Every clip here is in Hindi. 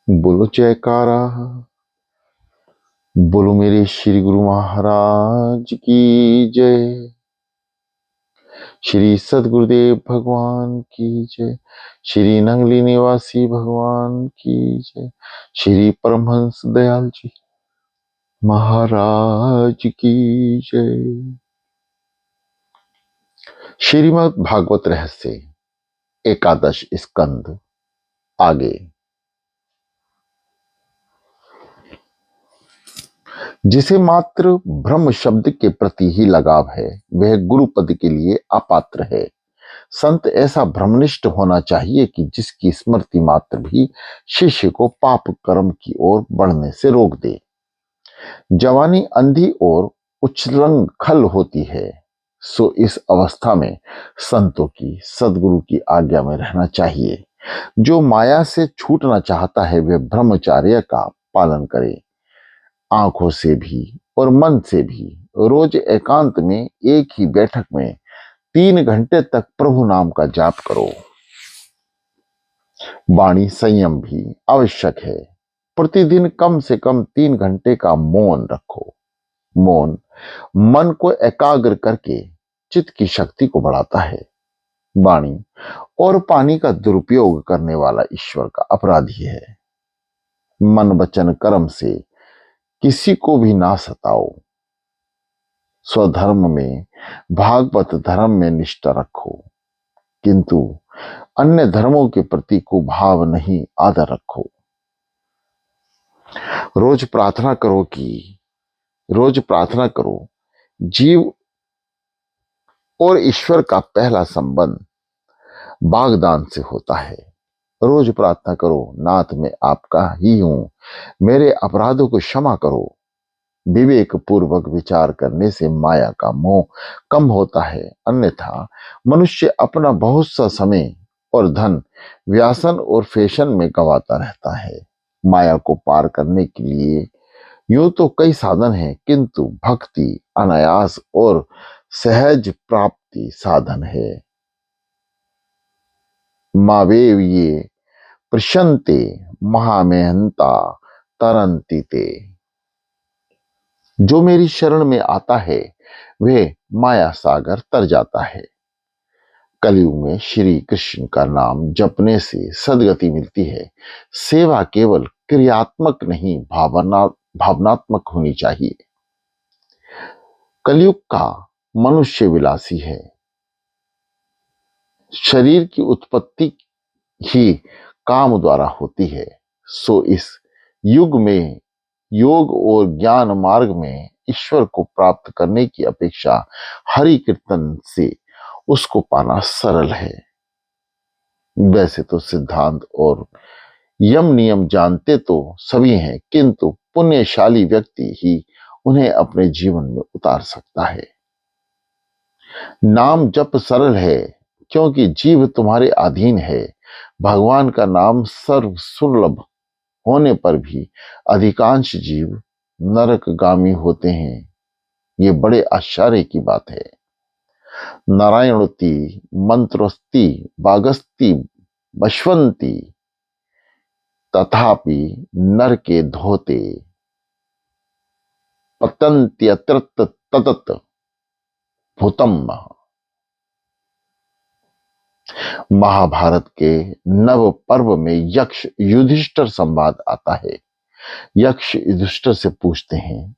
बोलो जयकारा। बोलो मेरे श्री गुरु महाराज की जय। श्री सदगुरुदेव भगवान की जय। श्री नंगली निवासी भगवान की जय। श्री परमहंस दयाल जी महाराज की जय। श्रीमद् भागवत रहस्य एकादश स्कंद आगे। जिसे मात्र ब्रह्म शब्द के प्रति ही लगाव है वह गुरु पद के लिए अपात्र है। संत ऐसा ब्रह्मनिष्ठ होना चाहिए कि जिसकी स्मृति मात्र भी शिष्य को पाप कर्म की ओर बढ़ने से रोक दे। जवानी अंधी और उच्छृंखल होती है, सो इस अवस्था में संतों की सदगुरु की आज्ञा में रहना चाहिए। जो माया से छूटना चाहता है वह ब्रह्मचर्य का पालन करे। आंखों से भी और मन से भी रोज एकांत में एक ही बैठक में 3 घंटे तक प्रभु नाम का जाप करो। वाणी संयम भी आवश्यक है। प्रतिदिन कम से कम 3 घंटे का मौन रखो। मौन मन को एकाग्र करके चित्त की शक्ति को बढ़ाता है। वाणी और पानी का दुरुपयोग करने वाला ईश्वर का अपराधी है। मन वचन कर्म से किसी को भी ना सताओ। स्वधर्म में भागवत धर्म में निष्ठा रखो, किंतु अन्य धर्मों के प्रति को भाव नहीं आदर रखो। रोज प्रार्थना करो। जीव और ईश्वर का पहला संबंध वाग्दान से होता है। रोज प्रार्थना करो, नाथ मैं आपका ही हूं, मेरे अपराधों को क्षमा करो। विवेक पूर्वक विचार करने से माया का मोह कम होता है, अन्यथा मनुष्य अपना बहुत सा समय और धन व्यासन और फैशन में गंवाता रहता है। माया को पार करने के लिए यूं तो कई साधन हैं, किंतु भक्ति अनायास और सहज प्राप्ति साधन है। मावेव ये प्रशंते महामेहंता तरंती ते। जो मेरी शरण में आता है वह माया सागर तर जाता है। कलयुग में श्री कृष्ण का नाम जपने से सदगति मिलती है। सेवा केवल क्रियात्मक नहीं भावनात्मक होनी चाहिए। कलयुग का मनुष्य विलासी है। शरीर की उत्पत्ति ही काम द्वारा होती है, सो इस युग में योग और ज्ञान मार्ग में ईश्वर को प्राप्त करने की अपेक्षा हरि कीर्तन से उसको पाना सरल है। वैसे तो सिद्धांत और यम नियम जानते तो सभी हैं, किंतु पुण्यशाली व्यक्ति ही उन्हें अपने जीवन में उतार सकता है। नाम जप सरल है क्योंकि जीव तुम्हारे अधीन है। भगवान का नाम सर्व सुलभ होने पर भी अधिकांश जीव नरकगामी होते हैं। ये बड़े आश्चर्य की बात है। नारायणोति मंत्रोस्ति बागस्ति बशवंती तथापि नर के धोते पतंत्यत्र ततत भूतम। महाभारत के नव पर्व में यक्ष युधिष्ठिर संवाद आता है। यक्ष युधिष्ठिर से पूछते हैं,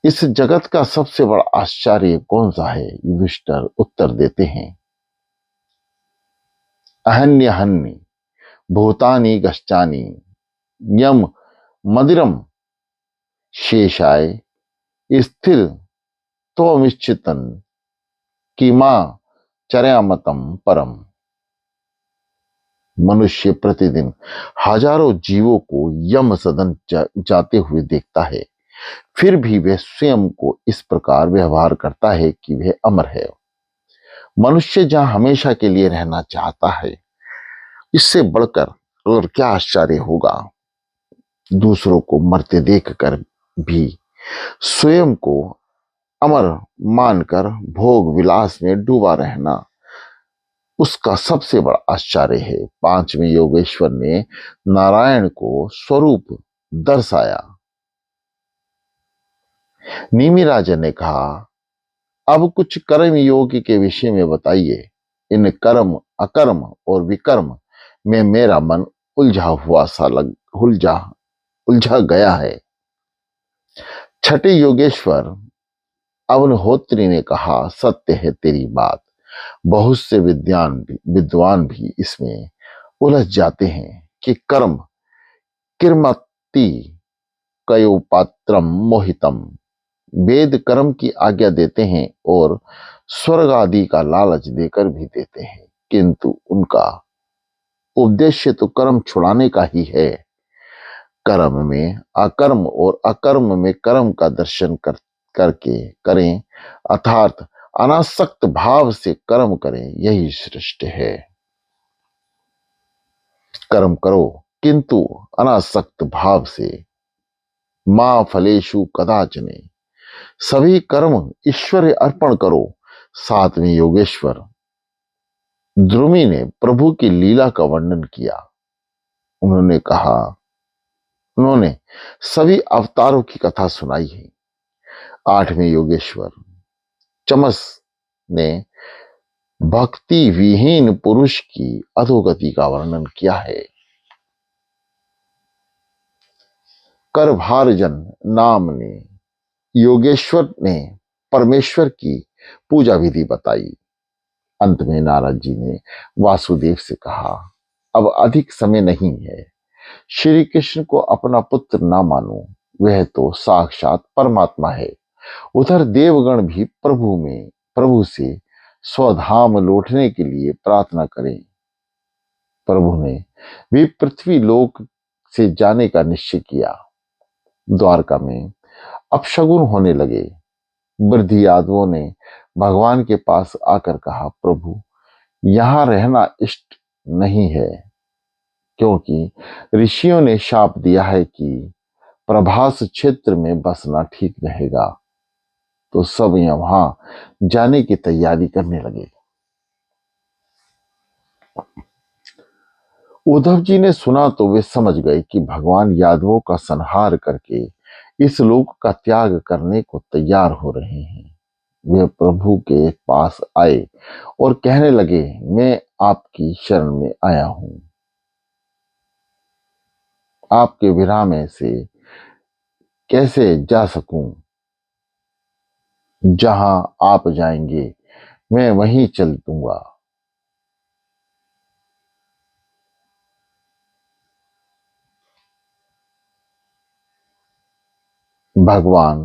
इस जगत का सबसे बड़ा आश्चर्य कौन सा है? युधिष्ठिर उत्तर देते हैं, अहन्यहन्य भूतानि गश्चानि यम मदिरम शेषाय स्थिर त्वमिश्चितन किमा चर्यामतम परम। मनुष्य प्रतिदिन हजारों जीवों को यम सदन जाते हुए देखता है, फिर भी वह स्वयं को इस प्रकार व्यवहार करता है कि वह अमर है। मनुष्य जहां हमेशा के लिए रहना चाहता है, इससे बढ़कर और क्या आश्चर्य होगा। दूसरों को मरते देखकर भी स्वयं को अमर मानकर भोग विलास में डूबा रहना उसका सबसे बड़ा आश्चर्य है। पांचवें योगेश्वर ने नारायण को स्वरूप दर्शाया। निमि राजन ने कहा, अब कुछ कर्म योग के विषय में बताइए। इन कर्म अकर्म और विकर्म में मेरा मन उलझा हुआ सा लग उलझा गया है। छठे योगेश्वर अवनहोत्री ने कहा, सत्य है तेरी बात। बहुत से विद्वान भी इसमें उलझ जाते हैं कि कर्म किरमति कयोपात्रम मोहितम, वेद कर्म की आज्ञा देते हैं और स्वर्ग आदि का लालच देकर भी देते हैं, किंतु उनका उद्देश्य तो कर्म छुड़ाने का ही है। कर्म में अकर्म और अकर्म में कर्म का दर्शन करके करें, अर्थात अनासक्त भाव से कर्म करें, यही श्रेष्ठ है। कर्म करो किंतु अनासक्त भाव से। मां फलेषु कदाचने, सभी कर्म ईश्वर अर्पण करो। सातवें योगेश्वर द्रुमी ने प्रभु की लीला का वर्णन किया। उन्होंने सभी अवतारों की कथा सुनाई है। आठवें योगेश्वर चमस ने भक्ति विहीन पुरुष की अधोगति का वर्णन किया है। करभारजन नाम ने योगेश्वर ने परमेश्वर की पूजा विधि बताई। अंत में नारद जी ने वासुदेव से कहा, अब अधिक समय नहीं है। श्री कृष्ण को अपना पुत्र ना मानो, वह तो साक्षात परमात्मा है। उधर देवगण भी प्रभु से स्वधाम लौटने के लिए प्रार्थना करें। प्रभु ने भी पृथ्वी लोक से जाने का निश्चय किया। द्वारका में अपशगुन होने लगे। वृद्धि यादवों ने भगवान के पास आकर कहा, प्रभु यहां रहना इष्ट नहीं है, क्योंकि ऋषियों ने शाप दिया है कि प्रभास क्षेत्र में बसना ठीक रहेगा। तो सब वहां जाने की तैयारी करने लगे। उद्धव जी ने सुना तो वे समझ गए कि भगवान यादवों का संहार करके इस लोक का त्याग करने को तैयार हो रहे हैं। वे प्रभु के पास आए और कहने लगे, मैं आपकी शरण में आया हूं। आपके विरह में से कैसे जा सकूं? जहां आप जाएंगे मैं वहीं चल दूंगा। भगवान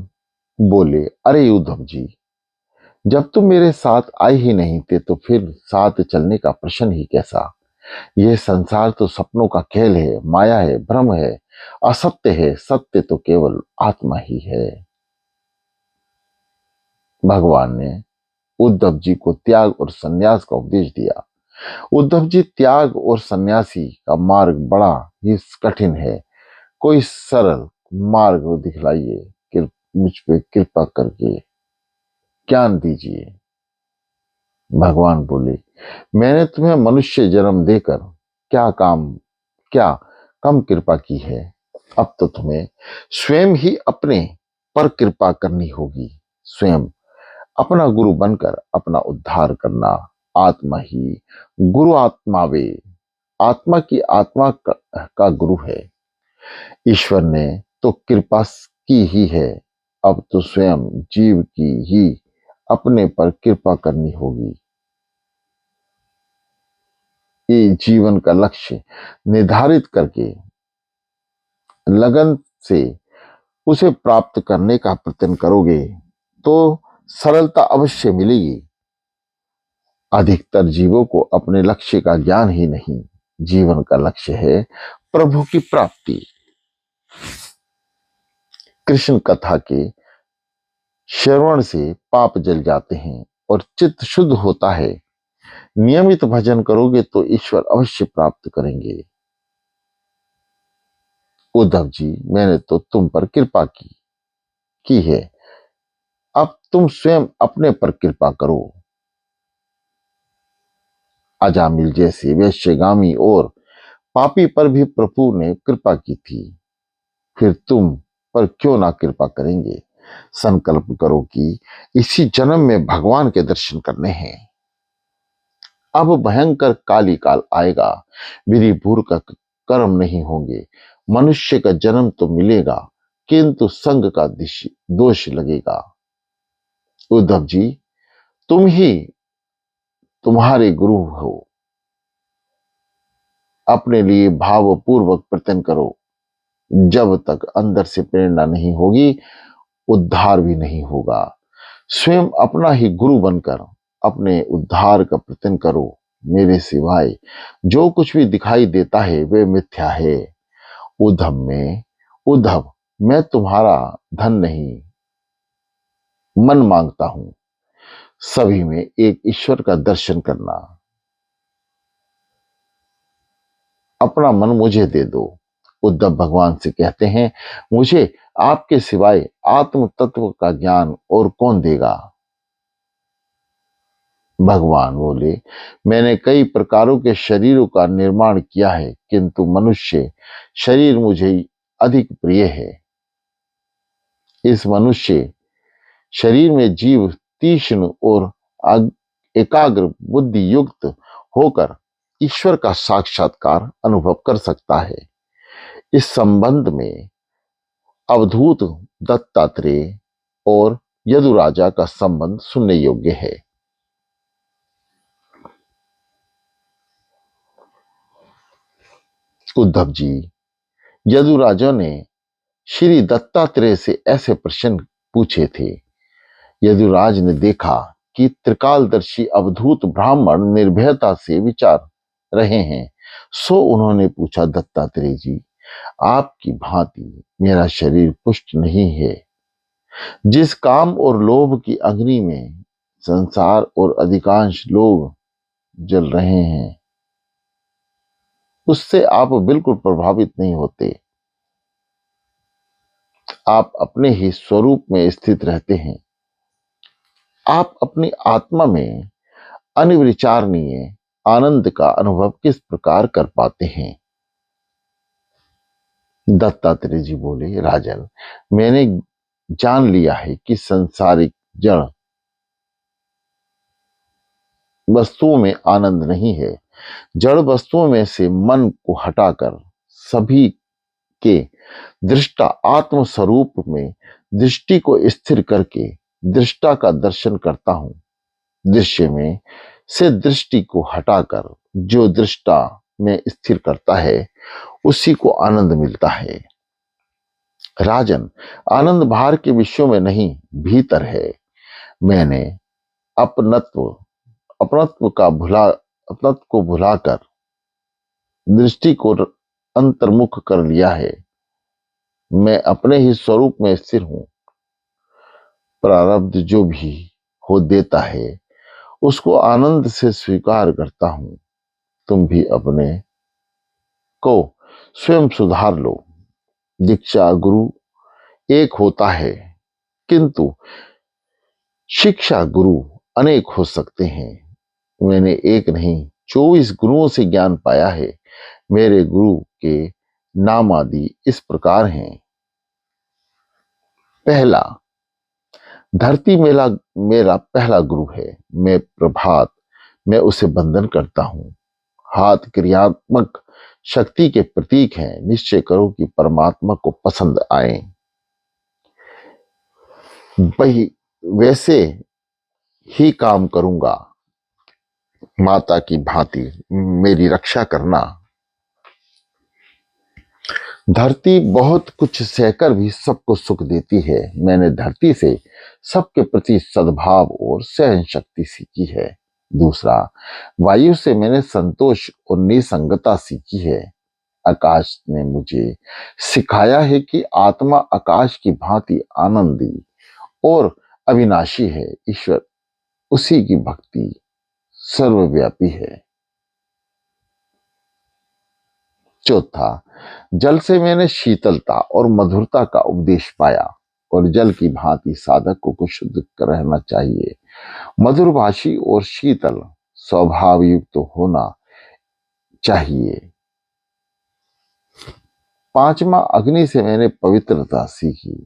बोले, अरे उद्धव जी, जब तुम मेरे साथ आए ही नहीं थे तो फिर साथ चलने का प्रश्न ही कैसा। यह संसार तो सपनों का खेल है, माया है, भ्रम है, असत्य है। सत्य तो केवल आत्मा ही है। भगवान ने उद्धव जी को त्याग और सन्यास का उपदेश दिया। उद्धव जी, त्याग और सन्यासी का मार्ग बड़ा ही कठिन है। कोई सरल मार्ग दिखलाइए, मुझ पे कृपा करके ज्ञान दीजिए। भगवान बोले, मैंने तुम्हें मनुष्य जन्म देकर क्या कम कृपा की है। अब तो तुम्हें स्वयं ही अपने पर कृपा करनी होगी। स्वयं अपना गुरु बनकर अपना उद्धार करना। आत्मा ही गुरु आत्मा वे, आत्मा की आत्मा का गुरु है। ईश्वर ने तो कृपा की ही है, अब तो स्वयं जीव की ही अपने पर कृपा करनी होगी। ये जीवन का लक्ष्य निर्धारित करके लगन से उसे प्राप्त करने का प्रयत्न करोगे तो सरलता अवश्य मिलेगी। अधिकतर जीवों को अपने लक्ष्य का ज्ञान ही नहीं। जीवन का लक्ष्य है प्रभु की प्राप्ति। कृष्ण कथा के श्रवण से पाप जल जाते हैं और चित्त शुद्ध होता है। नियमित भजन करोगे तो ईश्वर अवश्य प्राप्त करेंगे। उद्धव जी, मैंने तो तुम पर कृपा की है, अब तुम स्वयं अपने पर कृपा करो। अजामिल जैसे वैश्यगामी और पापी पर भी प्रभु ने कृपा की थी, फिर तुम पर क्यों ना कृपा करेंगे। संकल्प करो कि इसी जन्म में भगवान के दर्शन करने हैं। अब भयंकर काली काल आएगा, विधि पूर्वक कर्म नहीं होंगे, मनुष्य का जन्म तो मिलेगा किंतु संग का दोष लगेगा। उद्धव जी, तुम ही तुम्हारे गुरु हो, अपने लिए भावपूर्वक प्रयत्न करो। जब तक अंदर से प्रेरणा नहीं होगी, उद्धार भी नहीं होगा। स्वयं अपना ही गुरु बनकर अपने उद्धार का प्रयत्न करो। मेरे सिवाय जो कुछ भी दिखाई देता है वे मिथ्या है। उद्धव, मैं तुम्हारा धन नहीं, मन मांगता हूं। सभी में एक ईश्वर का दर्शन करना। अपना मन मुझे दे दो। उद्धव भगवान से कहते हैं, मुझे आपके सिवाय आत्म तत्व का ज्ञान और कौन देगा। भगवान बोले, मैंने कई प्रकारों के शरीरों का निर्माण किया है किंतु मनुष्य शरीर मुझे अधिक प्रिय है। इस मनुष्य शरीर में जीव तीक्ष्ण और एकाग्र बुद्धि युक्त होकर ईश्वर का साक्षात्कार अनुभव कर सकता है। इस संबंध में अवधूत दत्तात्रेय और यदुराजा का संबंध सुनने योग्य है। उद्धव जी, यदुराजा ने श्री दत्तात्रेय से ऐसे प्रश्न पूछे थे। यदुराज ने देखा कि त्रिकालदर्शी अवधूत ब्राह्मण निर्भयता से विचार रहे हैं, सो उन्होंने पूछा, दत्तात्रेय जी, आपकी भांति मेरा शरीर पुष्ट नहीं है। जिस काम और लोभ की अग्नि में संसार और अधिकांश लोग जल रहे हैं, उससे आप बिल्कुल प्रभावित नहीं होते। आप अपने ही स्वरूप में स्थित रहते हैं। आप अपनी आत्मा में अनिर्विचारणीय आनंद का अनुभव किस प्रकार कर पाते हैं। दत्तात्रेय जी बोले, राजन, मैंने जान लिया है कि संसारिक जड़ वस्तुओं में आनंद नहीं है। जड़ वस्तुओं में से मन को हटाकर सभी के दृष्टा आत्म स्वरूप में दृष्टि को स्थिर करके दृष्टा का दर्शन करता हूं। दृश्य में से दृष्टि को हटाकर जो दृष्टा में स्थिर करता है उसी को आनंद मिलता है। राजन, आनंद बाहर के विषयों में नहीं, भीतर है। मैंने अपनत्व अपनत्व को भुलाकर दृष्टि को अंतर्मुख कर लिया है। मैं अपने ही स्वरूप में स्थिर हूं। प्रारब्ध जो भी हो देता है उसको आनंद से स्वीकार करता हूं। तुम भी अपने को स्वयं सुधार लो। दीक्षा गुरु एक होता है किंतु शिक्षा गुरु अनेक हो सकते हैं। मैंने एक नहीं 24 गुरुओं से ज्ञान पाया है। मेरे गुरु के नाम आदि इस प्रकार हैं। पहला, धरती मेरा पहला गुरु है। मैं उसे बंधन करता हूं। हाथ क्रियात्मक शक्ति के प्रतीक हैं। निश्चय करो कि परमात्मा को पसंद आए, वही वैसे ही काम करूंगा। माता की भांति मेरी रक्षा करना। धरती बहुत कुछ सहकर भी सबको सुख देती है। मैंने धरती से सबके प्रति सद्भाव और सहन शक्ति सीखी है। दूसरा, वायु से मैंने संतोष और निसंगता सीखी है। आकाश ने मुझे सिखाया है कि आत्मा आकाश की भांति आनंदी और अविनाशी है। ईश्वर उसी की भक्ति सर्वव्यापी है। चौथा, जल से मैंने शीतलता और मधुरता का उपदेश पाया और जल की भांति साधक को शुद्ध रहना चाहिए। मधुरभाषी और शीतल स्वभाव युक्त होना चाहिए। पांचवा, अग्नि से मैंने पवित्रता सीखी।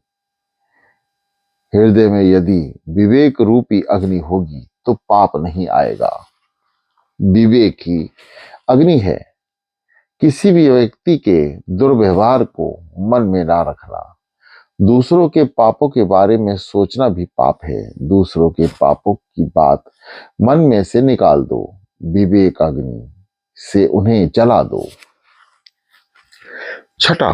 हृदय में यदि विवेक रूपी अग्नि होगी तो पाप नहीं आएगा। विवेक ही अग्नि है। किसी भी व्यक्ति के दुर्व्यवहार को मन में ना रखना। दूसरों के पापों के बारे में सोचना भी पाप है। दूसरों के पापों की बात मन में से निकाल दो। विवेक अग्नि से उन्हें जला दो। छठा,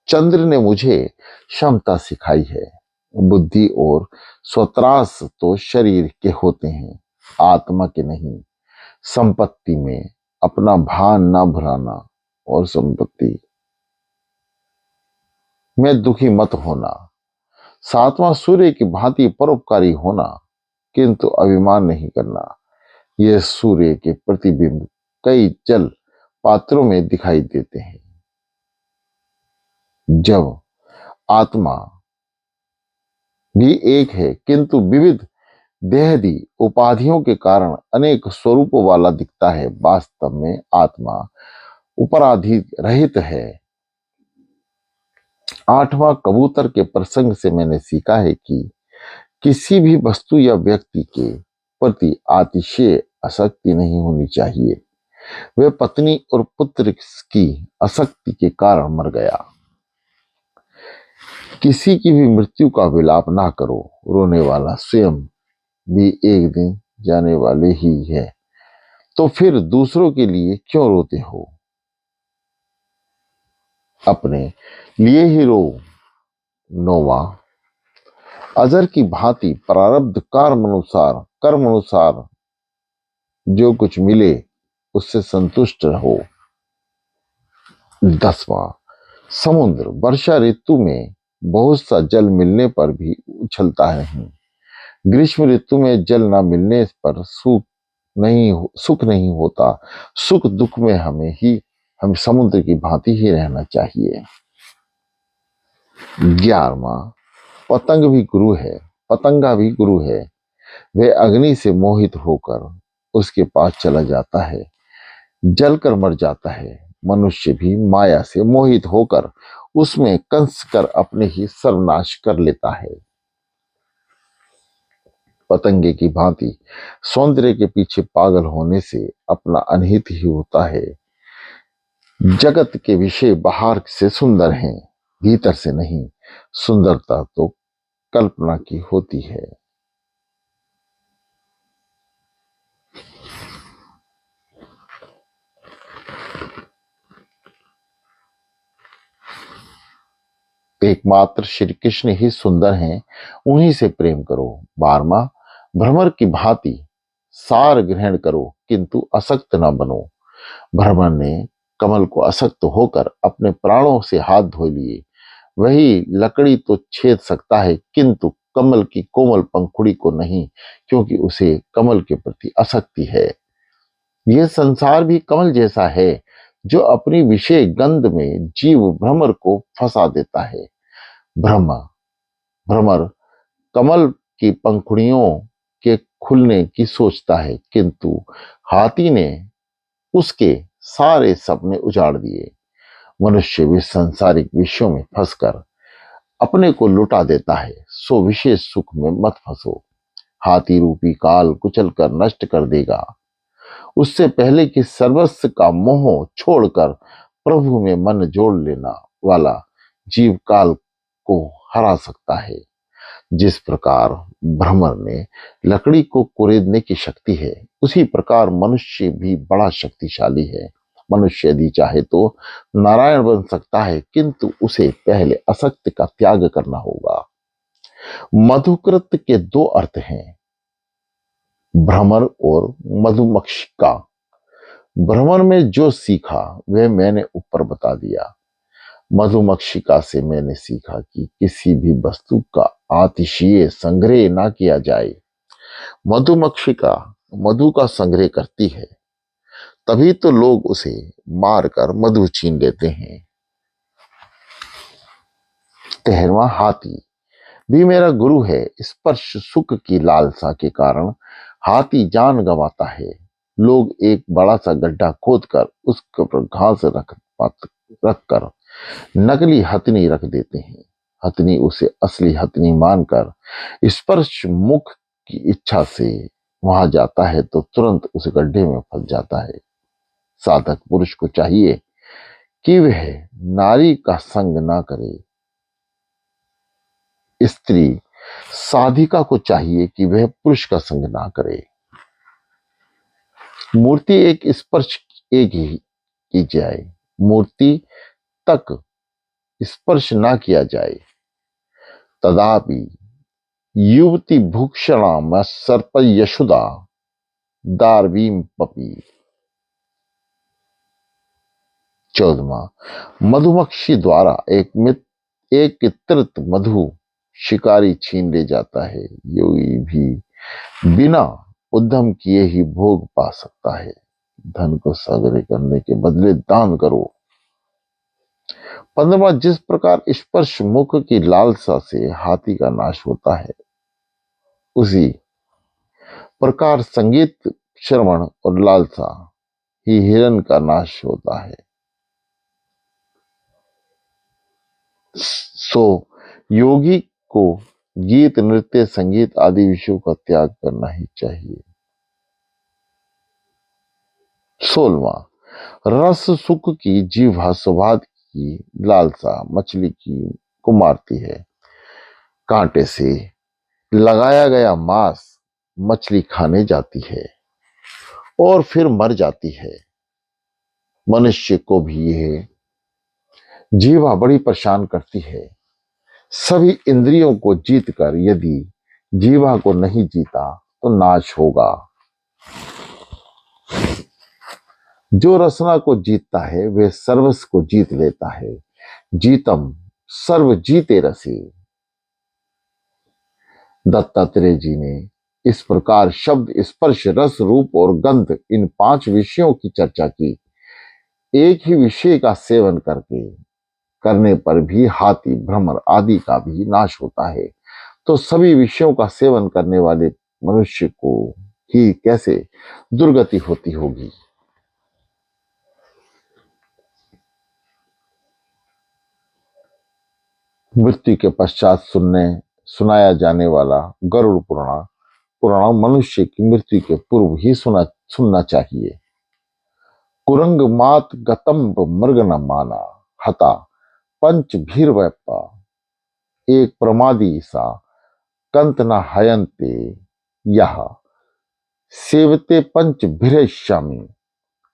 चंद्र ने मुझे क्षमता सिखाई है। बुद्धि और स्वत्रास तो शरीर के होते हैं, आत्मा के नहीं। संपत्ति में अपना भान ना भुलाना और संपत्ति में दुखी मत होना। सातवां, सूर्य की भांति परोपकारी होना किंतु अभिमान नहीं करना। यह सूर्य के प्रतिबिंब कई जल पात्रों में दिखाई देते हैं। जब आत्मा भी एक है किंतु विविध देहदी उपाधियों के कारण अनेक स्वरूपों वाला दिखता है, वास्तव में आत्मा उपराधि रहित है। आठवां, कबूतर के प्रसंग से मैंने सीखा है कि किसी भी वस्तु या व्यक्ति के प्रति अतिशय आसक्ति नहीं होनी चाहिए। वह पत्नी और पुत्र की आसक्ति के कारण मर गया। किसी की भी मृत्यु का विलाप ना करो। रोने वाला स्वयं भी एक दिन जाने वाले ही है, तो फिर दूसरों के लिए क्यों रोते हो? अपने लिए ही रो। नौवा, अजर की भांति प्रारब्ध कर्म अनुसार जो कुछ मिले उससे संतुष्ट रहो। 10वां, समुद्र वर्षा ऋतु में बहुत सा जल मिलने पर भी उछलता नहीं। ग्रीष्म ऋतु में जल न मिलने पर सुख नहीं होता। सुख दुख में हम समुद्र की भांति ही रहना चाहिए। 11वां, पतंगा भी गुरु है। वह अग्नि से मोहित होकर उसके पास चला जाता है, जलकर मर जाता है। मनुष्य भी माया से मोहित होकर उसमें कंस कर अपने ही सर्वनाश कर लेता है। पतंगे की भांति सौंदर्य के पीछे पागल होने से अपना अनहित ही होता है। जगत के विषय बाहर से सुंदर हैं, भीतर से नहीं। सुंदरता तो कल्पना की होती है। एकमात्र श्री कृष्ण ही सुंदर हैं, उन्हीं से प्रेम करो। 12वां, भ्रमर की भांति सार ग्रहण करो किंतु आसक्त न बनो। भ्रमर ने कमल को आसक्त होकर अपने प्राणों से हाथ धो लिए। वही लकड़ी तो छेद सकता है किंतु कमल की कोमल पंखुड़ी को नहीं, क्योंकि उसे कमल के प्रति आसक्ति है। यह संसार भी कमल जैसा है जो अपनी विषय गंध में जीव भ्रमर को फंसा देता है। भ्रमर कमल की पंखुड़ियों के खुलने की सोचता है किंतु हाथी ने उसके सारे सपने उजाड़ दिए। मनुष्य भी सांसारिक विषयों में फंसकर अपने को लुटा देता है, सो विशेष सुख में मत फंसो। हाथी रूपी काल कुचल कर नष्ट कर देगा। उससे पहले कि सर्वस्व का मोह छोड़कर प्रभु में मन जोड़ लेना वाला जीव काल को हरा सकता है। जिस प्रकार भ्रमर ने लकड़ी को कुरेदने की शक्ति है, उसी प्रकार मनुष्य भी बड़ा शक्तिशाली है। मनुष्य यदि चाहे तो नारायण बन सकता है, किंतु उसे पहले असत्य का त्याग करना होगा। मधुकृत के दो अर्थ हैं, भ्रमर और मधुमक्षिका। भ्रमर में जो सीखा वह मैंने ऊपर बता दिया। मधुमक्षिका से मैंने सीखा कि किसी भी वस्तु का अतिशय संग्रह ना किया जाए। मधुमक्षिका मधु का संग्रह करती है, तभी तो लोग उसे मारकर मधु छीन लेते हैं। 13वां, हाथी भी मेरा गुरु है। स्पर्श सुख की लालसा के कारण हाथी जान गंवाता है। लोग एक बड़ा सा गड्ढा खोदकर उस पर घास रखकर नकली हथनी रख देते हैं। हथनी उसे असली हथनी मानकर स्पर्श मुख की इच्छा से वहां जाता है तो तुरंत उस गड्ढे में फंस जाता है। साधक पुरुष को चाहिए कि वह नारी का संग ना करे। स्त्री साधिका को चाहिए कि वह पुरुष का संग ना करे। मूर्ति एक स्पर्श एक ही की जाए, मूर्ति तक स्पर्श ना किया जाए। तदापि युवती भूक्षणा सर्प यशुदा दारवीम पपी। 14वां, मधुमक्खी द्वारा एक तृत मधु शिकारी छीन ले जाता है। योगी भी बिना उद्यम किए ही भोग पा सकता है। धन को संग्रह करने के बदले दान करो। 15वां, जिस प्रकार स्पर्श मुख की लालसा से हाथी का नाश होता है, उसी प्रकार संगीत श्रवण और लालसा ही हिरण का नाश होता है। सो योगी को गीत नृत्य संगीत आदि विषयों का त्याग करना ही चाहिए। 16वां, रस सुख की जीवा स्वाद की लालसा मछली को मारती है। कांटे से लगाया गया मांस मछली खाने जाती है और फिर मर जाती है। मनुष्य को भी यह जीवा बड़ी परेशान करती है। सभी इंद्रियों को जीतकर यदि जीवा को नहीं जीता तो नाश होगा। जो रसना को जीतता है वह सर्वस्व को जीत लेता है। जीतम सर्व जीते रसी। दत्तात्रेय जी ने इस प्रकार शब्द स्पर्श रस रूप और गंध इन 5 विषयों की चर्चा की। एक ही विषय का सेवन करने पर भी हाथी भ्रमर आदि का भी नाश होता है, तो सभी विषयों का सेवन करने वाले मनुष्य को ही कैसे दुर्गति होती होगी। मृत्यु के पश्चात सुनाया जाने वाला गरुड़ पुराण मनुष्य की मृत्यु के पूर्व ही सुनना चाहिए। कुरंग मात गतम्ब मृग न माना हता पंच भीर व्यापा। एक प्रमादी सा कंत न हयंते यह सेवते पंच भीरेश्यामी।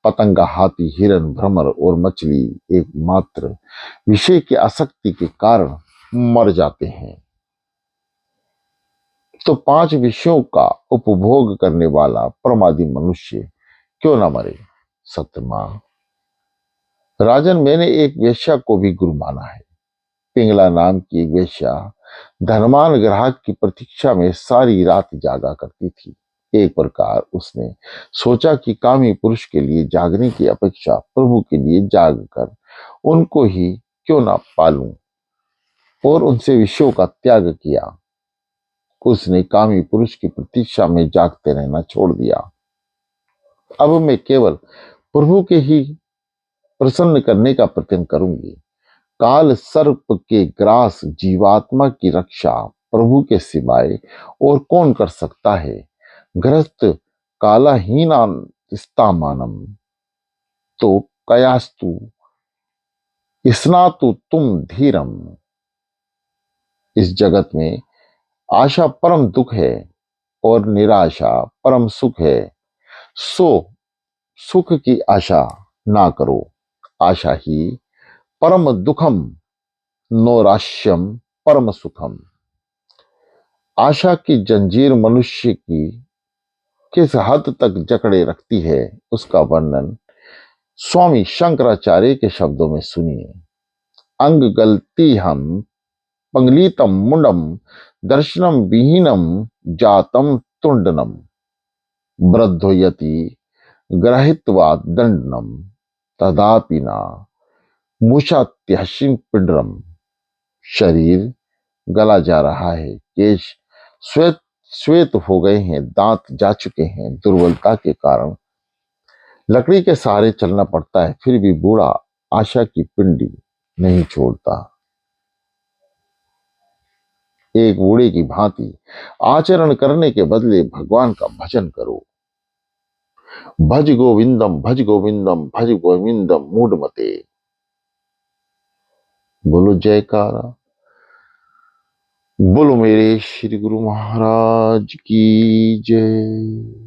पतंगा हाथी हिरण भ्रमर और मछली एकमात्र विषय की आसक्ति के कारण मर जाते हैं, तो 5 विषयों का उपभोग करने वाला प्रमादी मनुष्य क्यों न मरे। 17वां, राजन मैंने एक वेश्या को भी गुरु माना है। पिंगला नाम की एक वेश्या धनवान ग्राहक की प्रतीक्षा में सारी रात जागा करती थी। एक प्रकार उसने सोचा कि कामी पुरुष के लिए जागने की अपेक्षा प्रभु के लिए जाग कर उनको ही क्यों ना पालूं, और उनसे विषयों का त्याग किया। उसने कामी पुरुष की प्रतीक्षा में जागते रहना छोड़ दिया। अब मैं केवल प्रभु के ही प्रसन्न करने का प्रयत्न करूंगी। काल सर्प के ग्रास जीवात्मा की रक्षा प्रभु के सिवाय और कौन कर सकता है। ग्रस्त कालाहीनास्तामानम तो कयास्तु स्नातु तुम धीरम। इस जगत में आशा परम दुख है और निराशा परम सुख है। सो सुख की आशा ना करो। आशा ही परम दुखम नौराश्यम परम सुखम। आशा की जंजीर मनुष्य की किस हद तक जकड़े रखती है, उसका वर्णन स्वामी शंकराचार्य के शब्दों में सुनिए। अंग गलती हम पंगलीतम मुंडम दर्शनम विहीनम जातम तुंडनम वृद्धोयति ग्रहित्वा दंडनम तदापि न मुषात्यशिम पिंडरम। शरीर गला जा रहा है, केश श्वेत हो गए हैं, दांत जा चुके हैं, दुर्बलता के कारण लकड़ी के सहारे चलना पड़ता है, फिर भी बूढ़ा आशा की पिंडी नहीं छोड़ता। एक बूढ़े की भांति आचरण करने के बदले भगवान का भजन करो। भज गोविंदम भज गोविंदम भज गोविंदम मूड मते। बोलो जयकारा, बोलो मेरे श्री गुरु महाराज की जय।